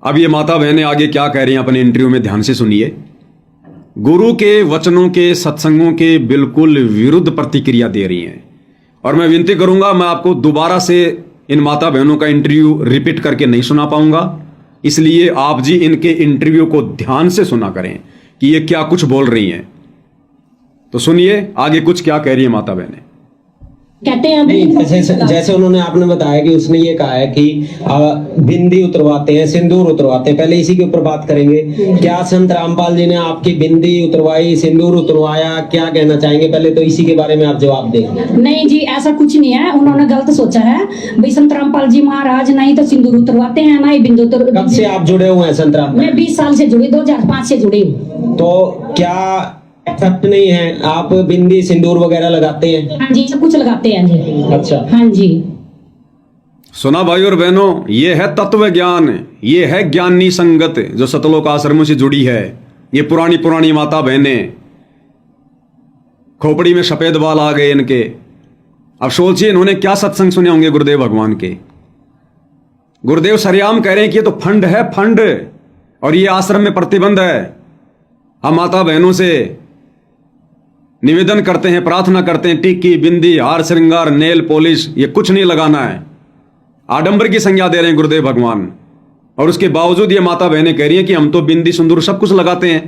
अब ये माता बहनें आगे क्या कह रही हैं अपने इंटरव्यू में, ध्यान से सुनिए। गुरु के वचनों के, सत्संगों के बिल्कुल विरुद्ध प्रतिक्रिया दे रही हैं। और मैं विनती करूंगा, मैं आपको दोबारा से इन माता बहनों का इंटरव्यू रिपीट करके नहीं सुना पाऊंगा, इसलिए आप जी इनके इंटरव्यू को ध्यान से सुना करें कि ये क्या कुछ बोल रही हैं। तो सुनिए आगे कुछ क्या कह रही है माता बहनें। कहते हैं नहीं, जैसे उन्होंने आपने बताया कि उसने ये कहा है कि बिंदी उतरवाते हैं, सिंदूर उतरवाते हैं। पहले इसी के ऊपर बात करेंगे। क्या संत रामपाल जी ने आपकी बिंदी उतरवाई, सिंदूर उतरवाया, क्या कहना चाहेंगे? पहले तो इसी के बारे में आप जवाब दें। नहीं जी, ऐसा कुछ नहीं है, उन्होंने गलत सोचा है भाई। संत रामपाल जी महाराज नहीं तो सिंदूर उतरवाते हैं, ना ही बिंदु उतर। कब से आप जुड़े हुए हैं संत रामपाल? मैं 20 साल से जुड़ी, 2005 से जुड़ी हूँ। तो क्या एक्सेप्ट नहीं है? आप बिंदी सिंदूर वगैरह लगाते हैं? हाँ जी, सब कुछ लगाते हैं जी। अच्छा, हाँ जी। सुना भाई और बहनों, ये है तत्व ज्ञान, ये है ज्ञानी संगत जो सतलोक आश्रमों से जुड़ी है। ये पुरानी पुरानी माता बहनें, खोपड़ी में सफेद बाल आ गए इनके। अब सोचिए इन्होंने क्या सत्संग सुने होंगे गुरुदेव भगवान के। गुरुदेव सरेआम कह रहे हैं कि ये तो फंड है, फंड, और ये आश्रम में प्रतिबंध है। हम माता बहनों से निवेदन करते हैं, प्रार्थना करते हैं, टिक्की, बिंदी, हार श्रृंगार, नेल पॉलिश, ये कुछ नहीं लगाना है। आडंबर की संज्ञा दे रहे हैं गुरुदेव भगवान, और उसके बावजूद ये माता बहनें कह रही हैं कि हम तो बिंदी सिंदूर सब कुछ लगाते हैं,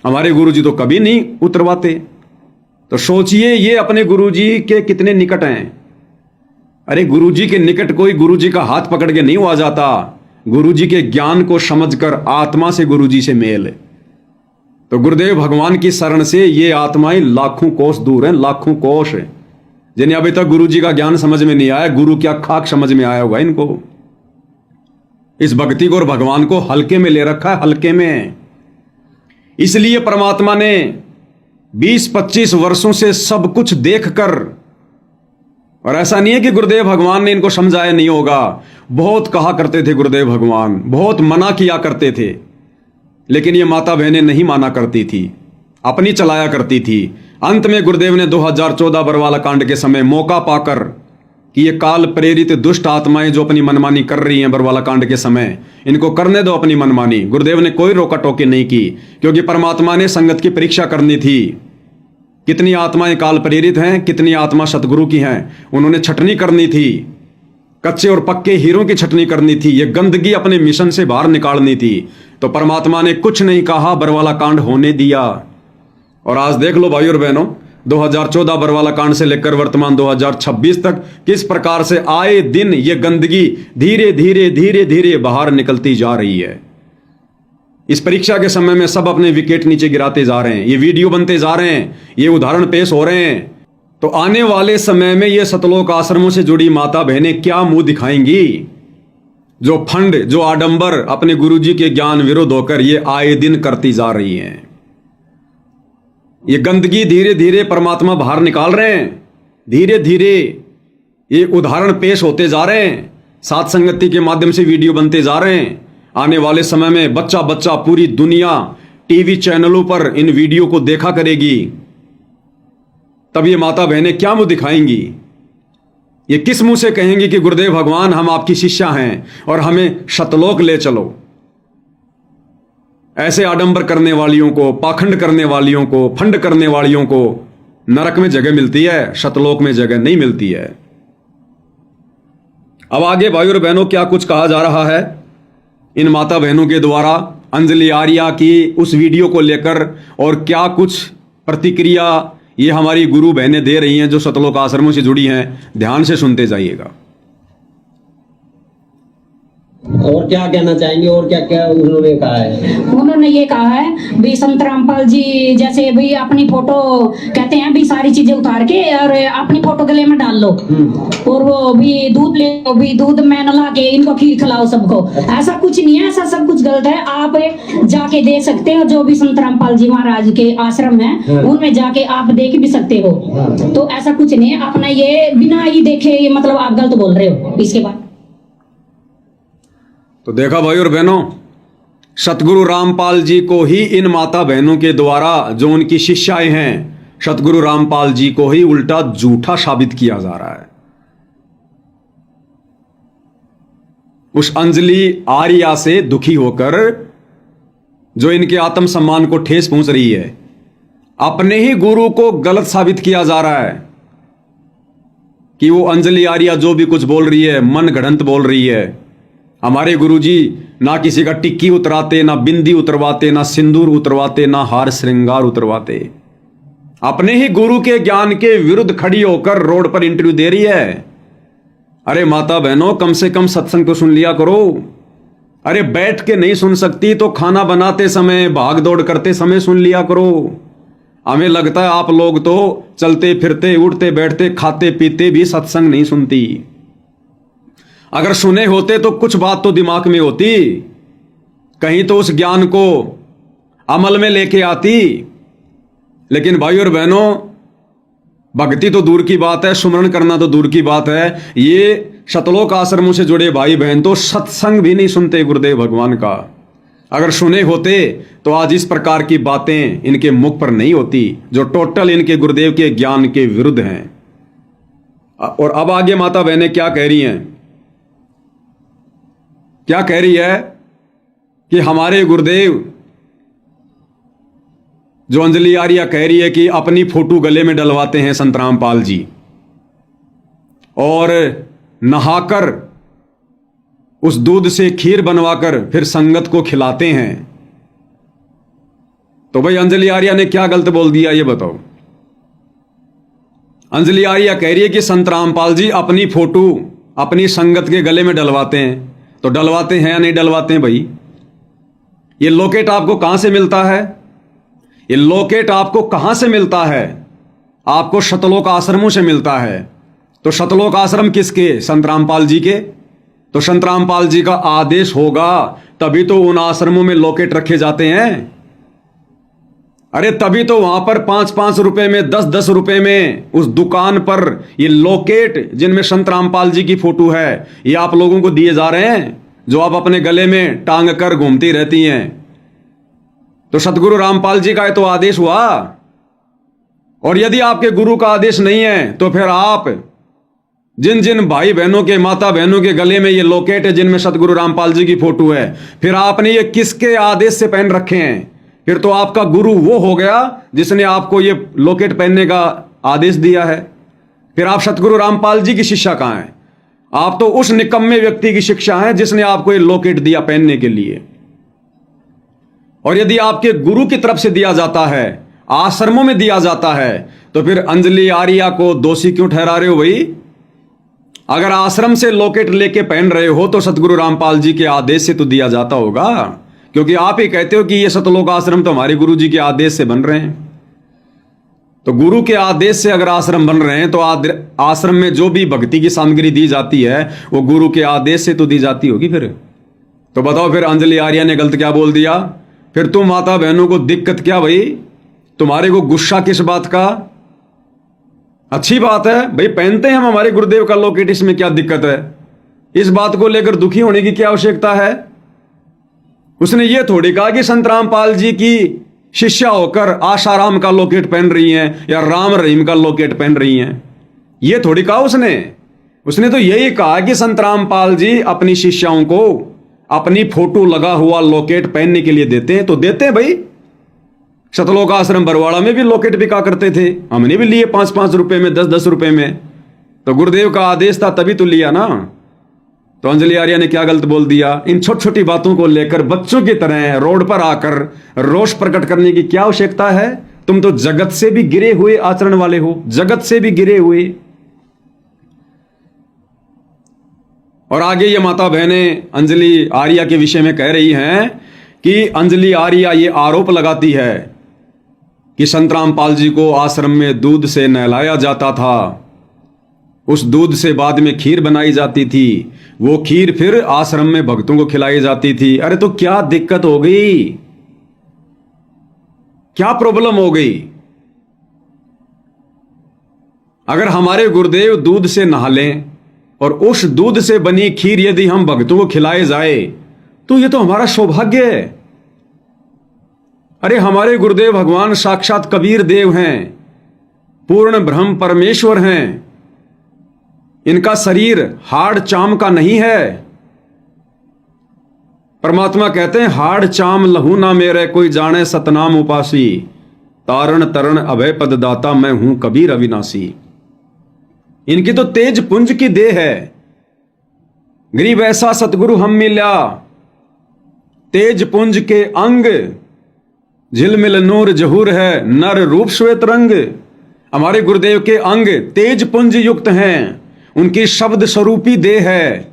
हमारे गुरुजी तो कभी नहीं उतरवाते। तो सोचिए ये अपने गुरुजी के कितने निकट हैं। अरे गुरुजी के निकट कोई गुरुजी का हाथ पकड़ के नहीं हुआ जाता, गुरुजी के ज्ञान को समझकर आत्मा से गुरुजी से मेल। तो गुरुदेव भगवान की शरण से ये आत्माएं लाखों कोस दूर हैं, लाखों कोस हैं, जिन्हें अभी तक गुरु जी का ज्ञान समझ में नहीं आया। गुरु क्या खाक समझ में आया होगा इनको। इस भक्ति को और भगवान को हल्के में ले रखा है, हल्के में। इसलिए परमात्मा ने 20-25 वर्षों से सब कुछ देखकर, और ऐसा नहीं है कि गुरुदेव भगवान ने इनको समझाया नहीं होगा, बहुत कहा करते थे गुरुदेव भगवान, बहुत मना किया करते थे, लेकिन ये माता बहनें नहीं माना करती थी, अपनी चलाया करती थी। अंत में गुरुदेव ने 2014 बरवाला कांड के समय मौका पाकर कि ये काल प्रेरित दुष्ट आत्माएं जो अपनी मनमानी कर रही हैं बरवाला कांड के समय, इनको करने दो अपनी मनमानी। गुरुदेव ने कोई रोका टोकी नहीं की, क्योंकि परमात्मा ने संगत की परीक्षा करनी थी। कितनी आत्माएं काल प्रेरित हैं, कितनी आत्मा सतगुरु की हैं, उन्होंने छटनी करनी थी। कच्चे और पक्के हीरों की छटनी करनी थी, ये गंदगी अपने मिशन से बाहर निकालनी थी। तो परमात्मा ने कुछ नहीं कहा, बरवाला कांड होने दिया। और आज देख लो भाई और बहनों, 2014 बरवाला कांड से लेकर वर्तमान 2026 तक किस प्रकार से आए दिन ये गंदगी धीरे धीरे धीरे धीरे बाहर निकलती जा रही है। इस परीक्षा के समय में सब अपने विकेट नीचे गिराते जा रहे हैं, ये वीडियो बनते जा रहे हैं, ये उदाहरण पेश हो रहे हैं। तो आने वाले समय में ये सतलोक आश्रमों से जुड़ी माता बहनें क्या मुंह दिखाएंगी, जो फंड, जो आडंबर अपने गुरुजी के ज्ञान विरुद्ध होकर ये आए दिन करती जा रही हैं। ये गंदगी धीरे धीरे परमात्मा बाहर निकाल रहे हैं, धीरे धीरे ये उदाहरण पेश होते जा रहे हैं, साथ संगति के माध्यम से वीडियो बनते जा रहे हैं। आने वाले समय में बच्चा बच्चा पूरी दुनिया टीवी चैनलों पर इन वीडियो को देखा करेगी। तब ये माता बहनें क्या मुंह दिखाएंगी, ये किस मुंह से कहेंगी कि गुरुदेव भगवान हम आपकी शिष्या हैं और हमें सतलोक ले चलो। ऐसे आडंबर करने वालियों को, पाखंड करने वालियों को, फंड करने वालियों को नरक में जगह मिलती है, सतलोक में जगह नहीं मिलती है। अब आगे भाई और बहनों क्या कुछ कहा जा रहा है इन माता बहनों के द्वारा अंजलि आर्या की उस वीडियो को लेकर, और क्या कुछ प्रतिक्रिया ये हमारी गुरु बहनें दे रही हैं जो सतलोक आश्रमों से जुड़ी हैं। ध्यान से सुनते जाइएगा। और क्या कहना चाहेंगे, और क्या क्या उन्होंने कहा है? उन्होंने ये कहा है भी संत रामपाल जी जैसे भी अपनी फोटो कहते हैं भी सारी चीजें उतार के और अपनी फोटो गले में डाल लो, और वो भी दूध ले लो, भी दूध में नला के इनको खीर खिलाओ सबको। ऐसा कुछ नहीं है, ऐसा सब कुछ गलत है। आप जाके देख सकते हो, जो भी संत रामपाल जी महाराज के आश्रम है उनमें जाके आप देख भी सकते हो। तो ऐसा कुछ नहीं है, अपना ये बिना ही देखे मतलब आप गलत बोल रहे हो। इसके बाद तो देखा भाई और बहनों, सतगुरु रामपाल जी को ही इन माता बहनों के द्वारा जो उनकी शिष्याएं हैं, सतगुरु रामपाल जी को ही उल्टा झूठा साबित किया जा रहा है। उस अंजलि आर्या से दुखी होकर, जो इनके आत्मसम्मान को ठेस पहुंच रही है। अपने ही गुरु को गलत साबित किया जा रहा है कि वो अंजलि आर्या जो भी कुछ बोल रही है मन गढ़ंत बोल रही है। हमारे गुरुजी ना किसी का टिक्की उतराते, ना बिंदी उतरवाते, ना सिंदूर उतरवाते, ना हार श्रृंगार उतरवाते। अपने ही गुरु के ज्ञान के विरुद्ध खड़ी होकर रोड पर इंटरव्यू दे रही है। अरे माता बहनों, कम से कम सत्संग तो सुन लिया करो। अरे बैठ के नहीं सुन सकती तो खाना बनाते समय, भाग दौड़ करते समय सुन लिया करो। हमें लगता है आप लोग तो चलते फिरते, उठते बैठते, खाते पीते भी सत्संग नहीं सुनती। अगर सुने होते तो कुछ बात तो दिमाग में होती, कहीं तो उस ज्ञान को अमल में लेके आती। लेकिन भाई और बहनों, भक्ति तो दूर की बात है, सुमरण करना तो दूर की बात है। ये शतलोक आश्रमों से जुड़े भाई बहन तो सत्संग भी नहीं सुनते गुरुदेव भगवान का। अगर सुने होते तो आज इस प्रकार की बातें इनके मुख पर नहीं होती, जो टोटल इनके गुरुदेव के ज्ञान के विरुद्ध हैं। और अब आगे माता बहनें क्या कह रही हैं? क्या कह रही है कि हमारे गुरुदेव, जो अंजलि आर्या कह रही है कि अपनी फोटो गले में डलवाते हैं संत रामपाल जी, और नहाकर उस दूध से खीर बनवाकर फिर संगत को खिलाते हैं। तो भाई अंजलि आर्या ने क्या गलत बोल दिया ये बताओ। अंजलि आर्या कह रही है कि संत रामपाल जी अपनी फोटो अपनी संगत के गले में डलवाते हैं। तो डलवाते हैं या नहीं डलवाते हैं भाई? ये लॉकेट आपको कहां से मिलता है? ये लॉकेट आपको कहां से मिलता है? आपको शतलोक आश्रमों से मिलता है। तो शतलोक आश्रम किसके? संत रामपाल जी के। तो संत रामपाल जी का आदेश होगा तभी तो उन आश्रमों में लॉकेट रखे जाते हैं। अरे तभी तो वहां पर 5-5 रुपए में, 10-10 रुपए में उस दुकान पर ये लॉकेट जिनमें संत रामपाल जी की फोटो है, ये आप लोगों को दिए जा रहे हैं, जो आप अपने गले में टांग कर घूमती रहती हैं। तो सतगुरु रामपाल जी का ये तो आदेश हुआ। और यदि आपके गुरु का आदेश नहीं है तो फिर आप जिन जिन भाई बहनों के, माता बहनों के गले में ये लॉकेट है जिनमें सतगुरु रामपाल जी की फोटो है, फिर आपने ये किसके आदेश से पहन रखे हैं? फिर तो आपका गुरु वो हो गया जिसने आपको ये लॉकेट पहनने का आदेश दिया है। फिर आप सतगुरु रामपाल जी की शिष्या कहां है? आप तो उस निकम्मे व्यक्ति की शिक्षा है जिसने आपको ये लॉकेट दिया पहनने के लिए। और यदि आपके गुरु की तरफ से दिया जाता है, आश्रमों में दिया जाता है, तो फिर अंजलि आर्या को दोषी क्यों ठहरा रहे हो भाई? अगर आश्रम से लॉकेट लेके पहन रहे हो तो सतगुरु रामपाल जी के आदेश से तो दिया जाता होगा, क्योंकि आप ही कहते हो कि ये सतलोक आश्रम तो हमारे गुरु जी के आदेश से बन रहे हैं। तो गुरु के आदेश से अगर आश्रम बन रहे हैं तो आश्रम में जो भी भक्ति की सामग्री दी जाती है वो गुरु के आदेश से तो दी जाती होगी। फिर तो बताओ, फिर अंजलि आर्या ने गलत क्या बोल दिया? फिर तुम माता बहनों को दिक्कत क्या भाई? तुम्हारे को गुस्सा किस बात का? अच्छी बात है भाई, पहनते हैं हम हमारे गुरुदेव का लॉकेट, इसमें क्या दिक्कत है? इस बात को लेकर दुखी होने की क्या आवश्यकता है? उसने ये थोड़ी कहा कि संत रामपाल जी की शिष्या होकर आशाराम का लॉकेट पहन रही हैं या राम रहीम का लॉकेट पहन रही हैं। ये थोड़ी कहा उसने तो यही कहा कि संत रामपाल जी अपनी शिष्याओं को अपनी फोटो लगा हुआ लॉकेट पहनने के लिए देते हैं। तो देते हैं भाई, शतलोक आश्रम बरवाड़ा में भी लॉकेट बिका करते थे, हमने भी लिए 5-5 रुपए में, 10-10 रुपए में। तो गुरुदेव का आदेश था तभी तो लिया ना। तो अंजलि आर्या ने क्या गलत बोल दिया? इन छोटी छोटी बातों को लेकर बच्चों की तरह रोड पर आकर रोष प्रकट करने की क्या आवश्यकता है? तुम तो जगत से भी गिरे हुए आचरण वाले हो, जगत से भी गिरे हुए। और आगे ये माता बहनें अंजलि आर्या के विषय में कह रही हैं कि अंजलि आर्या ये आरोप लगाती है कि संत रामपाल जी को आश्रम में दूध से नहलाया जाता था, उस दूध से बाद में खीर बनाई जाती थी, वो खीर फिर आश्रम में भक्तों को खिलाई जाती थी। अरे तो क्या दिक्कत हो गई? क्या प्रॉब्लम हो गई? अगर हमारे गुरुदेव दूध से नहा लें और उस दूध से बनी खीर यदि हम भक्तों को खिलाए जाए तो ये तो हमारा सौभाग्य है। अरे हमारे गुरुदेव भगवान साक्षात कबीर देव हैं, पूर्ण ब्रह्म परमेश्वर हैं। इनका शरीर हाड़ चाम का नहीं है, परमात्मा कहते हैं, हाड़ चाम लहू ना मेरे, कोई जाने सतनाम उपासी, तारण तरण अभय पद दाता, मैं हूं कबीर अविनाशी। इनकी तो तेज पुंज की देह है, गरीब ऐसा सतगुरु हम मिल्या, तेज पुंज के अंग, झिलमिल नूर जहूर है, नर रूप श्वेत रंग। हमारे गुरुदेव के अंग तेज पुंज युक्त हैं, उनकी शब्द स्वरूपी देह है।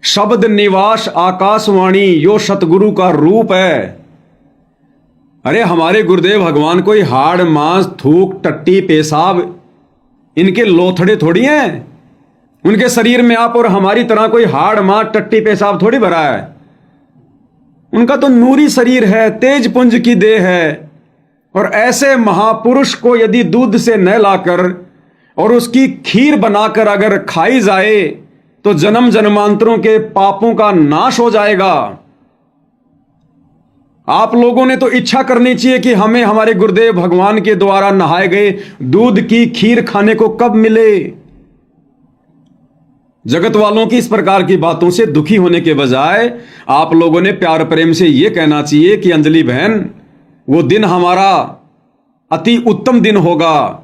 शब्द निवास आकाशवाणी, यो सतगुरु का रूप है। अरे हमारे गुरुदेव भगवान कोई हाड़ मांस थूक टट्टी पेशाब इनके लोथड़े थोड़ी हैं। उनके शरीर में आप और हमारी तरह कोई हाड़ मांस टट्टी पेशाब थोड़ी भरा है। उनका तो नूरी शरीर है, तेज पुंज की देह है। और ऐसे महापुरुष को यदि दूध से न लाकर और उसकी खीर बनाकर अगर खाई जाए तो जन्म जन्मांतरों के पापों का नाश हो जाएगा। आप लोगों ने तो इच्छा करनी चाहिए कि हमें हमारे गुरुदेव भगवान के द्वारा नहाए गए दूध की खीर खाने को कब मिले। जगत वालों की इस प्रकार की बातों से दुखी होने के बजाय आप लोगों ने प्यार प्रेम से यह कहना चाहिए कि अंजलि बहन, वो दिन हमारा अति उत्तम दिन होगा,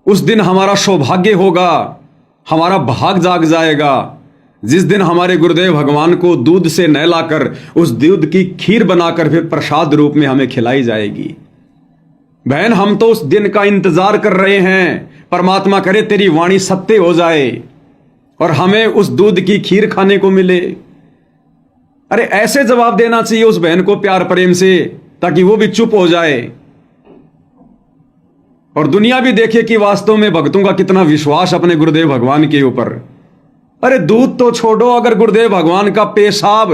उस दिन हमारा सौभाग्य होगा, हमारा भाग जाग जाएगा जिस दिन हमारे गुरुदेव भगवान को दूध से नहलाकर उस दूध की खीर बनाकर फिर प्रसाद रूप में हमें खिलाई जाएगी। बहन, हम तो उस दिन का इंतजार कर रहे हैं। परमात्मा करे तेरी वाणी सत्य हो जाए और हमें उस दूध की खीर खाने को मिले। अरे ऐसे जवाब देना चाहिए उस बहन को प्यार प्रेम से, ताकि वो भी चुप हो जाए और दुनिया भी देखे कि वास्तव में भक्तों का कितना विश्वास अपने गुरुदेव भगवान के ऊपर। अरे दूध तो छोड़ो, अगर गुरुदेव भगवान का पेशाब,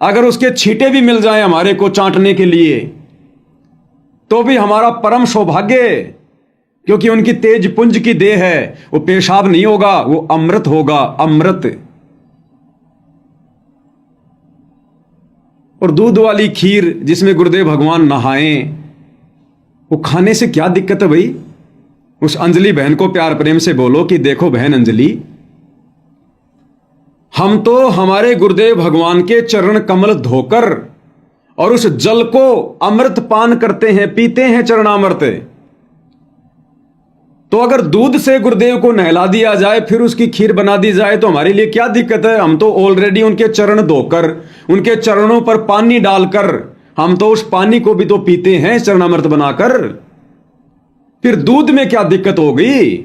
अगर उसके छींटे भी मिल जाए हमारे को चाटने के लिए, तो भी हमारा परम सौभाग्य, क्योंकि उनकी तेज पुंज की देह है। वो पेशाब नहीं होगा, वो अमृत होगा, अमृत। और दूध वाली खीर जिसमें गुरुदेव भगवान नहाएं, वो खाने से क्या दिक्कत है भाई। उस अंजलि बहन को प्यार प्रेम से बोलो कि देखो बहन अंजलि, हम तो हमारे गुरुदेव भगवान के चरण कमल धोकर और उस जल को अमृत पान करते हैं, पीते हैं चरणामृत। तो अगर दूध से गुरुदेव को नहला दिया जाए फिर उसकी खीर बना दी जाए तो हमारे लिए क्या दिक्कत है। हम तो ऑलरेडी उनके चरण धोकर, उनके चरणों पर पानी डालकर, हम तो उस पानी को भी तो पीते हैं चरणामृत बनाकर। फिर दूध में क्या दिक्कत हो गई।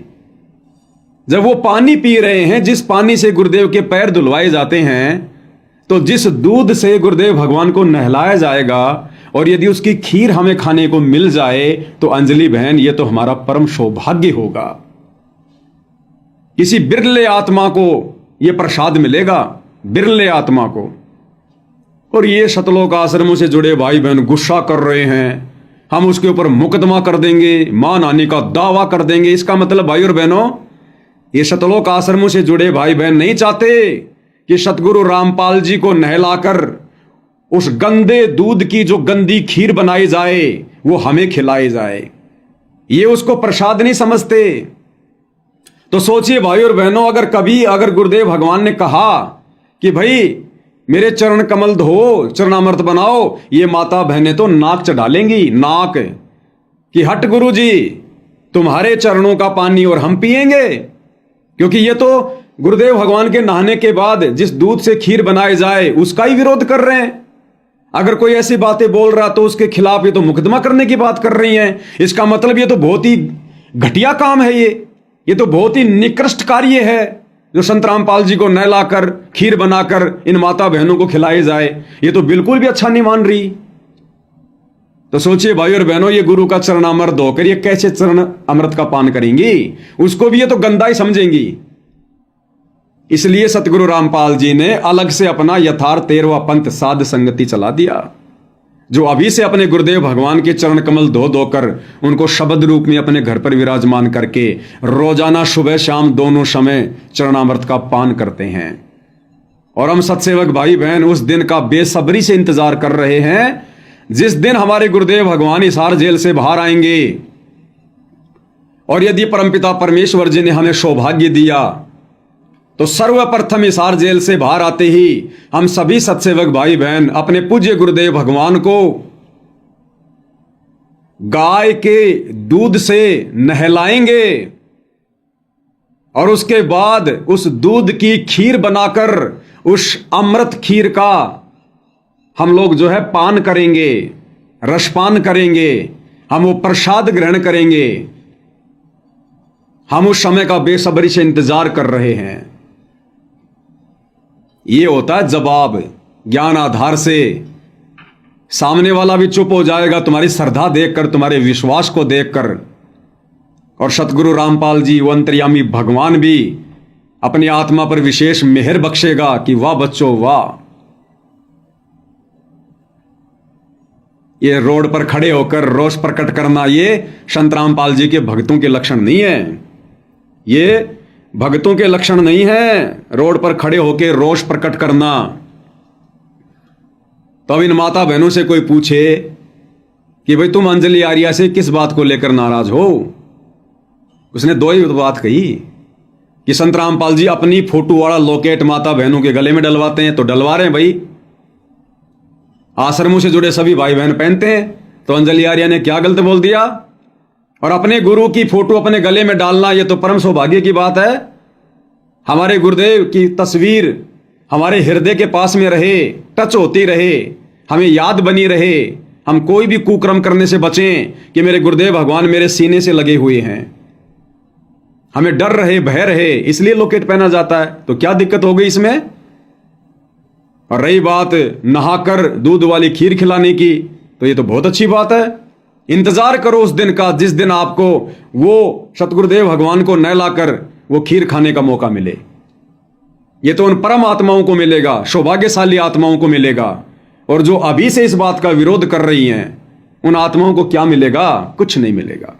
जब वो पानी पी रहे हैं, जिस पानी से गुरुदेव के पैर धुलवाए जाते हैं, तो जिस दूध से गुरुदेव भगवान को नहलाया जाएगा और यदि उसकी खीर हमें खाने को मिल जाए तो अंजलि बहन, ये तो हमारा परम सौभाग्य होगा। किसी बिरले आत्मा को यह प्रसाद मिलेगा, बिरले आत्मा को। और ये सतलोक आश्रमों से जुड़े भाई बहन गुस्सा कर रहे हैं, हम उसके ऊपर मुकदमा कर देंगे, मान आने का दावा कर देंगे। इसका मतलब भाई और बहनों, ये सतलोक आश्रमों से जुड़े भाई बहन नहीं चाहते कि सतगुरु रामपाल जी को नहलाकर उस गंदे दूध की जो गंदी खीर बनाई जाए वो हमें खिलाई जाए। ये उसको प्रसाद नहीं समझते। तो सोचिए भाई और बहनों, अगर गुरुदेव भगवान ने कहा कि भाई मेरे चरण कमल धो, चरणामृत बनाओ, ये माता बहनें तो नाक चढ़ा लेंगी, नाक कि हट गुरु जी, तुम्हारे चरणों का पानी और हम पिएंगे। क्योंकि ये तो गुरुदेव भगवान के नहाने के बाद जिस दूध से खीर बनाई जाए उसका ही विरोध कर रहे हैं। अगर कोई ऐसी बातें बोल रहा तो उसके खिलाफ ये तो मुकदमा करने की बात कर रही हैं। इसका मतलब ये तो बहुत ही घटिया काम है। ये तो बहुत ही निकृष्ट कार्य है जो संत रामपाल जी को नहलाकर खीर बनाकर इन माता बहनों को खिलाई जाए। ये तो बिल्कुल भी अच्छा नहीं मान रही। तो सोचिए भाई और बहनों, ये गुरु का चरणामृत धोकर ये कैसे चरण अमृत का पान करेंगी। उसको भी ये तो गंदा ही समझेंगी। इसलिए सतगुरु रामपाल जी ने अलग से अपना यथार्थ 13वां पंथ साध संगति चला दिया, जो अभी से अपने गुरुदेव भगवान के चरण कमल धो धोकर उनको शब्द रूप में अपने घर पर विराजमान करके रोजाना सुबह शाम दोनों समय चरणामृत का पान करते हैं। और हम सत्सेवक भाई बहन उस दिन का बेसब्री से इंतजार कर रहे हैं जिस दिन हमारे गुरुदेव भगवान हिसार जेल से बाहर आएंगे। और यदि परमपिता परमेश्वर जी ने हमें सौभाग्य दिया तो सर्वप्रथम हिसार जेल से बाहर आते ही हम सभी सत्सेवक भाई बहन अपने पूज्य गुरुदेव भगवान को गाय के दूध से नहलाएंगे और उसके बाद उस दूध की खीर बनाकर उस अमृत खीर का हम लोग जो है पान करेंगे, रसपान करेंगे, हम वो प्रसाद ग्रहण करेंगे। हम उस समय का बेसब्री से इंतजार कर रहे हैं। ये होता है जवाब ज्ञान आधार से। सामने वाला भी चुप हो जाएगा तुम्हारी श्रद्धा देखकर, तुम्हारे विश्वास को देखकर। और सतगुरु रामपाल जी, वो अंतर्यामी भगवान भी अपनी आत्मा पर विशेष मेहर बख्शेगा कि वाह बच्चों वाह। ये रोड पर खड़े होकर रोष प्रकट करना ये संत रामपाल जी के भक्तों के लक्षण नहीं है। ये भक्तों के लक्षण नहीं है रोड पर खड़े होकर रोष प्रकट करना। तो अब इन माता बहनों से कोई पूछे कि भाई तुम अंजलि आर्या से किस बात को लेकर नाराज हो, उसने दो ही बात कही कि संत रामपाल जी अपनी फोटो वाला लॉकेट माता बहनों के गले में डलवाते हैं तो डलवा रहे हैं भाई, आश्रमों से जुड़े सभी भाई बहन पहनते हैं, तो अंजलि आर्या ने क्या गलत बोल दिया। और अपने गुरु की फोटो अपने गले में डालना ये तो परम सौभाग्य की बात है। हमारे गुरुदेव की तस्वीर हमारे हृदय के पास में रहे, टच होती रहे, हमें याद बनी रहे, हम कोई भी कुकर्म करने से बचें कि मेरे गुरुदेव भगवान मेरे सीने से लगे हुए हैं, हमें डर रहे, भय रहे, इसलिए लॉकेट पहना जाता है। तो क्या दिक्कत हो गई इसमें। और रही बात नहाकर दूध वाली खीर खिलाने की, तो ये तो बहुत अच्छी बात है। इंतजार करो उस दिन का जिस दिन आपको वो सतगुरुदेव भगवान को नहलाकर वो खीर खाने का मौका मिले। ये तो उन परम आत्माओं को मिलेगा, सौभाग्यशाली आत्माओं को मिलेगा। और जो अभी से इस बात का विरोध कर रही हैं उन आत्माओं को क्या मिलेगा, कुछ नहीं मिलेगा।